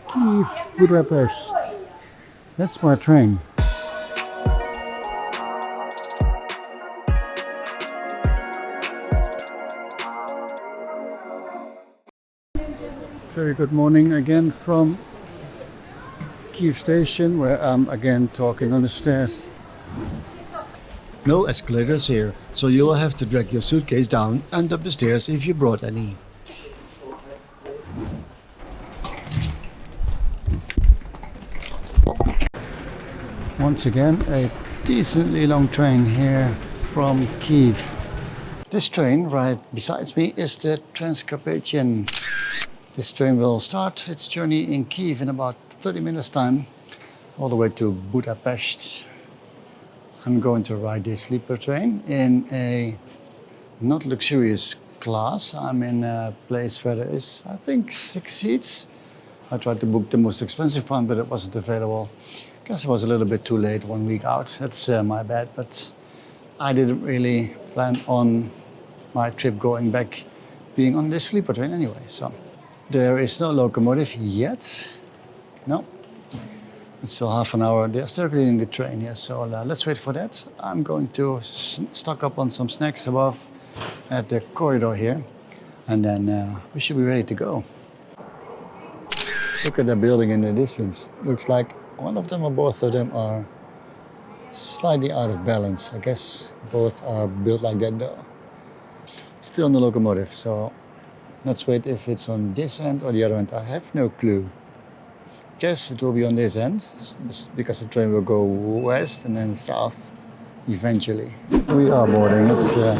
Kyiv, Budapest. That's my train. Very good morning again from Kyiv station, where I'm again talking on the stairs. No escalators here, so you will have to drag your suitcase down and up the stairs if you brought any. Once again, a decently long train here from Kyiv. This train right beside me is the Transcarpathian. This train will start its journey in Kyiv in about 30 minutes time, all the way to Budapest. I'm going to ride this sleeper train in a not luxurious class. I'm in a place where there is, I think, 6 seats. I tried to book the most expensive one, but it wasn't available. Guess it was a little bit too late 1 week out. That's my bad, but I didn't really plan on my trip going back being on this sleeper train anyway. So there is no locomotive yet. No. It's still half an hour. They're still cleaning the train here, so let's wait for that. I'm going to stock up on some snacks above at the corridor here, and then we should be ready to go. Look at the building in the distance. Looks like one of them or both of them are slightly out of balance. I guess both are built like that though. Still no locomotive, so let's wait if it's on this end or the other end. I have no clue. Guess it will be on this end, because the train will go west and then south eventually. We are boarding. Let's go.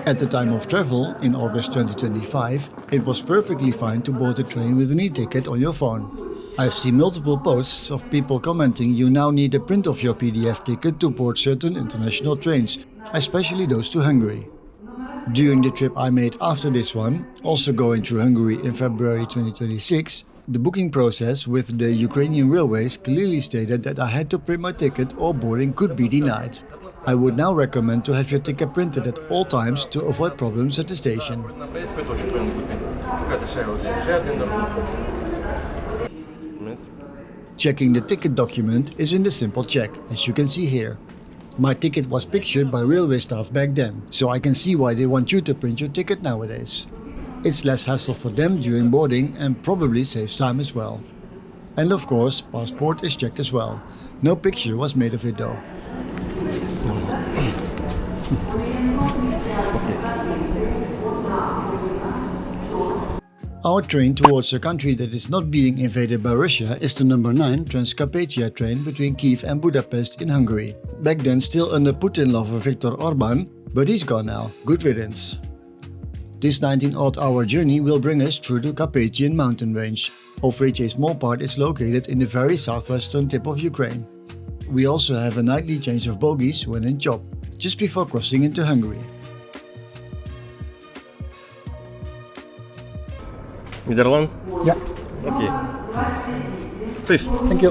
At the time of travel, in August 2025, it was perfectly fine to board the train with an e-ticket on your phone. I've seen multiple posts of people commenting you now need a print of your PDF ticket to board certain international trains, especially those to Hungary. During the trip I made after this one, also going through Hungary in February 2026, the booking process with the Ukrainian railways clearly stated that I had to print my ticket or boarding could be denied. I would now recommend to have your ticket printed at all times to avoid problems at the station. Checking the ticket document is in the simple check, as you can see here. My ticket was pictured by railway staff back then, so I can see why they want you to print your ticket nowadays. It's less hassle for them during boarding and probably saves time as well. And of course, passport is checked as well. No picture was made of it though. Our train towards a country that is not being invaded by Russia is the number 9 Transcarpatia train between Kyiv and Budapest in Hungary. Back then still under Putin lover Viktor Orban, but he's gone now. Good riddance. This 19-odd-hour journey will bring us through the Carpathian mountain range, of which a small part is located in the very southwestern tip of Ukraine. We also have a nightly change of bogies when in Chop, just before crossing into Hungary. Nederland? Yeah. Okay. Please. Thank you.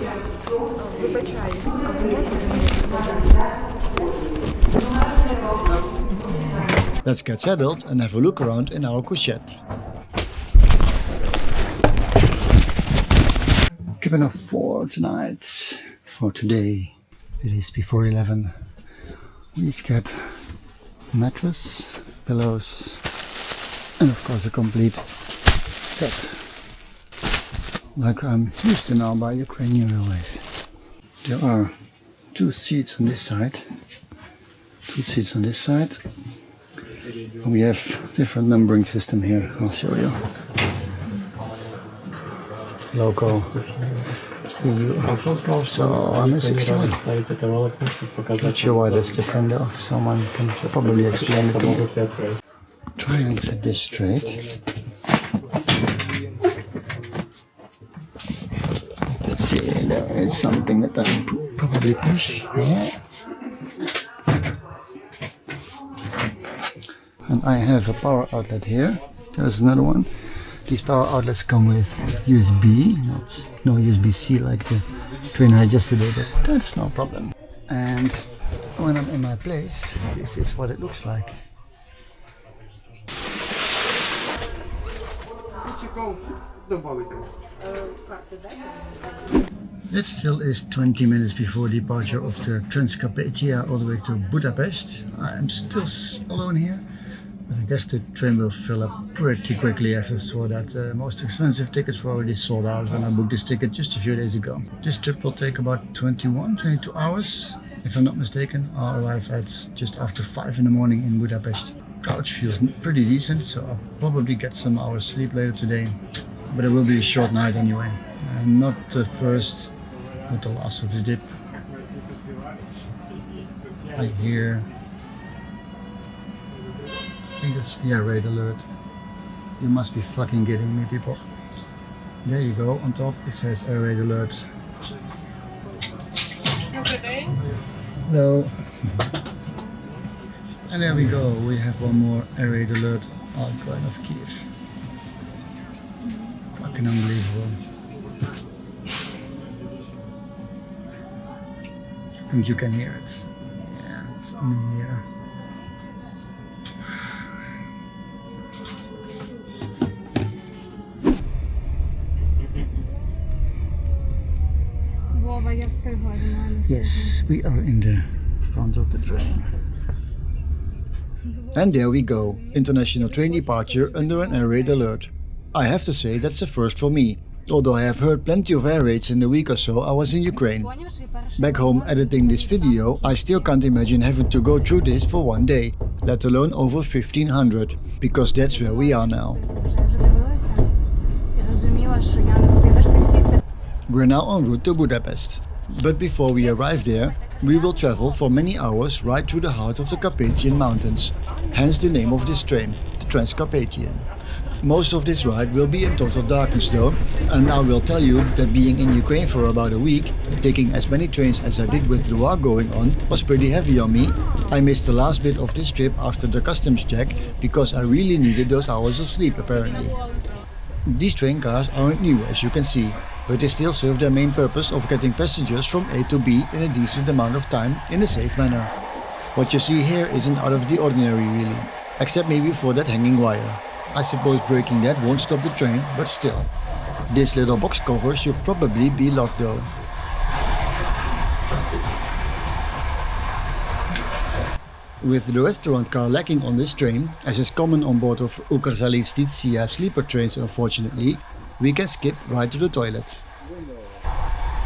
Let's get settled and have a look around in our couchette. Given a 4 tonight, or today, it is before 11. We get mattress, pillows, and of course a complete set, like I'm used to now by Ukrainian railways. There are 2 seats on this side, 2 seats on this side. We have different numbering system here. I'll show you. Local EU. So I'm a 61. Not sure why that's different though. Someone can probably explain it to me. Try and set this straight. Let's see, there is something that I can probably push. Yeah. And I have a power outlet here. There's another one. These power outlets come with USB, no USB-C like the train I had yesterday, but that's no problem. And when I'm in my place, this is what it looks like. It still is 20 minutes before departure of the Transcarpathia all the way to Budapest. I am still alone here, but I guess the train will fill up pretty quickly, as I saw that the most expensive tickets were already sold out when I booked this ticket just a few days ago. This trip will take about 22 hours. If I'm not mistaken, I'll arrive at just after 5 in the morning in Budapest. Couch feels pretty decent, so I'll probably get some hours sleep later today. But it will be a short night anyway. Not the first, not the last of the dip. I think it's the air raid alert. You must be fucking kidding me, people. There you go, on top it says air raid alert. Hello. And there we go, we have one more air raid alert outgoing of Kyiv. Fucking unbelievable. I think you can hear it. Yeah, it's only here. Yes, we are in the front of the train. And there we go, international train departure under an air raid alert. I have to say that's a first for me, although I have heard plenty of air raids in the week or so I was in Ukraine. Back home editing this video, I still can't imagine having to go through this for one day, let alone over 1500, because that's where we are now. We're now en route to Budapest. But before we arrive there, we will travel for many hours right through the heart of the Carpathian mountains, hence the name of this train, the Transcarpathian. Most of this ride will be in total darkness though, and I will tell you that being in Ukraine for about a week, taking as many trains as I did with the war going on, was pretty heavy on me. I missed the last bit of this trip after the customs check because I really needed those hours of sleep apparently. These train cars aren't new as you can see, but they still serve their main purpose of getting passengers from A to B in a decent amount of time in a safe manner. What you see here isn't out of the ordinary really, except maybe for that hanging wire. I suppose breaking that won't stop the train, but still. This little box cover should probably be locked though. With the restaurant car lacking on this train, as is common on board of Ukrzaliznytsia sleeper trains unfortunately, we can skip right to the toilet.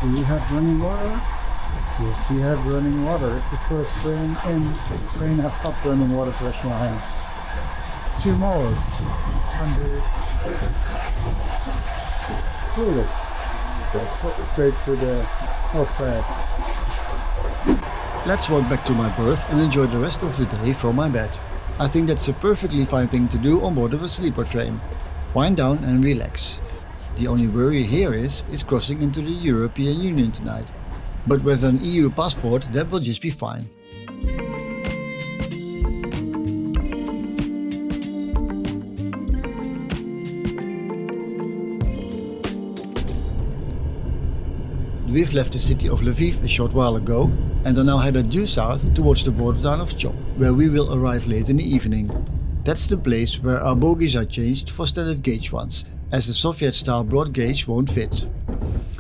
Do we have running water? Yes, we have running water. It's the first train in. Train have hot running water to wash my hands. 2 more. And the toilets. Go straight to the outside. Let's walk back to my berth and enjoy the rest of the day from my bed. I think that's a perfectly fine thing to do on board of a sleeper train. Wind down and relax. The only worry here is crossing into the European Union tonight. But with an EU passport, that will just be fine. We've left the city of Lviv a short while ago and are now headed due south towards the border town of Chop, where we will arrive late in the evening. That's the place where our bogies are changed for standard gauge ones, as the Soviet-style broad gauge won't fit.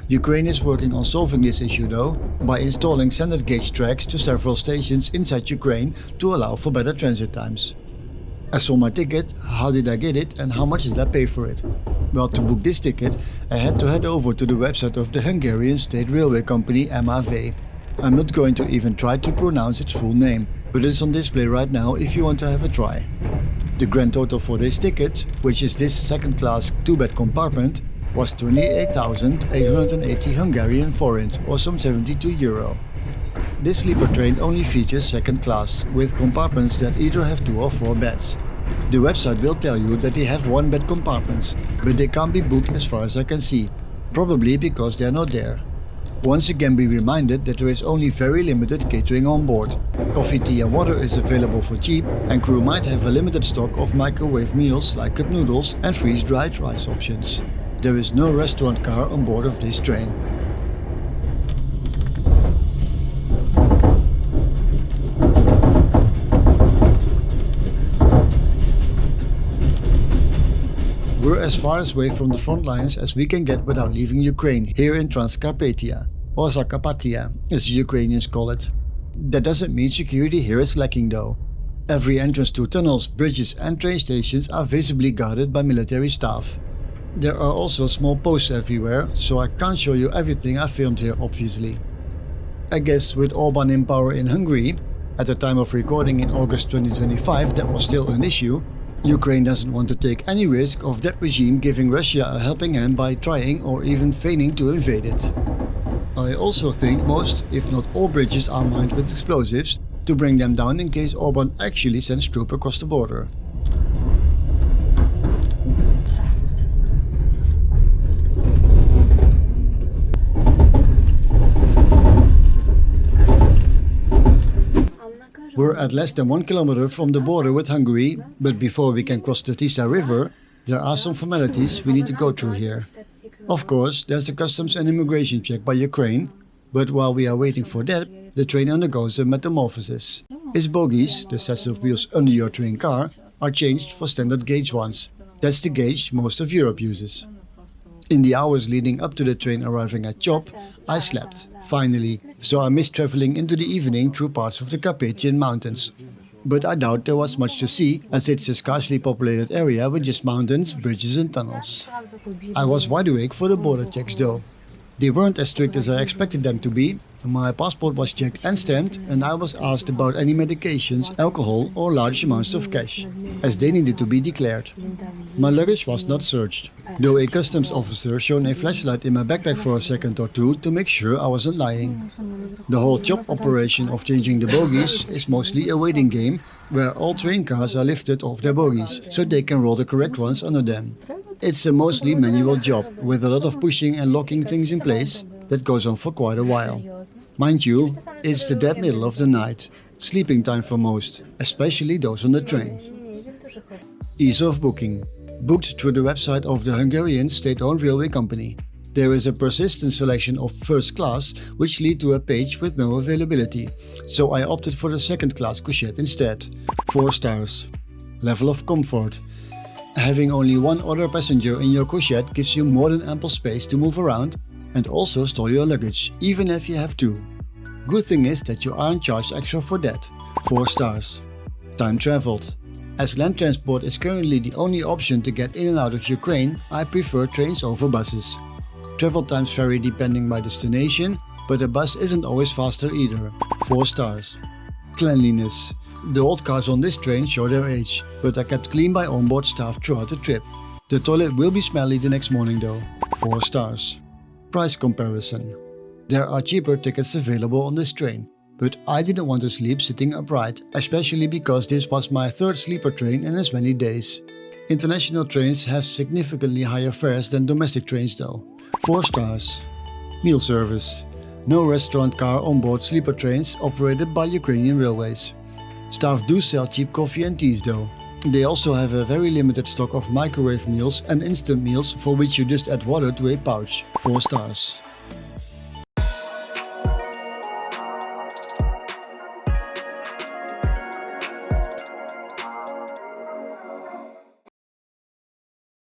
Ukraine is working on solving this issue though, by installing standard gauge tracks to several stations inside Ukraine to allow for better transit times. I saw my ticket, how did I get it and how much did I pay for it? Well, to book this ticket, I had to head over to the website of the Hungarian state railway company MAV. I'm not going to even try to pronounce its full name, but it's on display right now if you want to have a try. The grand total for this ticket, which is this second-class 2-bed compartment, was 28,880 Hungarian forint, or some 72 euro. This sleeper train only features second class, with compartments that either have 2 or 4 beds. The website will tell you that they have 1-bed compartments, but they can't be booked as far as I can see, probably because they're not there. Once again be reminded that there is only very limited catering on board. Coffee, tea and water is available for cheap, and crew might have a limited stock of microwave meals like cup noodles and freeze-dried rice options. There is no restaurant car on board of this train. We're as far away from the front lines as we can get without leaving Ukraine, here in Transcarpathia, or Carpathian, as the Ukrainians call it. That doesn't mean security here is lacking though. Every entrance to tunnels, bridges and train stations are visibly guarded by military staff. There are also small posts everywhere, so I can't show you everything I filmed here obviously. I guess with Orban in power in Hungary, at the time of recording in August 2025 that was still an issue, Ukraine doesn't want to take any risk of that regime giving Russia a helping hand by trying or even feigning to invade it. I also think most, if not all bridges are mined with explosives to bring them down in case Orban actually sends troops across the border. We're at less than 1 kilometer from the border with Hungary, but before we can cross the Tisa River, there are some formalities we need to go through here. Of course, there's the customs and immigration check by Ukraine, but while we are waiting for that, the train undergoes a metamorphosis. Its bogies, the sets of wheels under your train car, are changed for standard gauge ones. That's the gauge most of Europe uses. In the hours leading up to the train arriving at Chop, I slept, finally, so I missed traveling into the evening through parts of the Carpathian mountains. But I doubt there was much to see, as it's a scarcely populated area with just mountains, bridges and tunnels. I was wide awake for the border checks though. They weren't as strict as I expected them to be. My passport was checked and stamped, and I was asked about any medications, alcohol or large amounts of cash, as they needed to be declared. My luggage was not searched, though a customs officer shone a flashlight in my backpack for a second or two to make sure I wasn't lying. The whole chop operation of changing the bogies is mostly a waiting game, where all train cars are lifted off their bogies, so they can roll the correct ones under them. It's a mostly manual job, with a lot of pushing and locking things in place that goes on for quite a while. Mind you, it's the dead middle of the night, sleeping time for most, especially those on the train. Ease of booking. Booked through the website of the Hungarian state-owned railway company. There is a persistent selection of first class, which lead to a page with no availability, so I opted for the second class couchette instead. 4 stars. Level of comfort. Having only one other passenger in your couchette gives you more than ample space to move around and also store your luggage, even if you have to. Good thing is that you aren't charged extra for that. 4 stars. Time traveled. As land transport is currently the only option to get in and out of Ukraine, I prefer trains over buses. Travel times vary depending by destination, but a bus isn't always faster either. 4 stars. Cleanliness. The old cars on this train show their age, but are kept clean by onboard staff throughout the trip. The toilet will be smelly the next morning though. 4 stars. Price comparison. There are cheaper tickets available on this train, but I didn't want to sleep sitting upright, especially because this was my 3rd sleeper train in as many days. International trains have significantly higher fares than domestic trains though. 4 stars. Meal service. No restaurant car on board sleeper trains operated by Ukrainian railways. Staff do sell cheap coffee and teas though. They also have a very limited stock of microwave meals and instant meals for which you just add water to a pouch. 4 stars.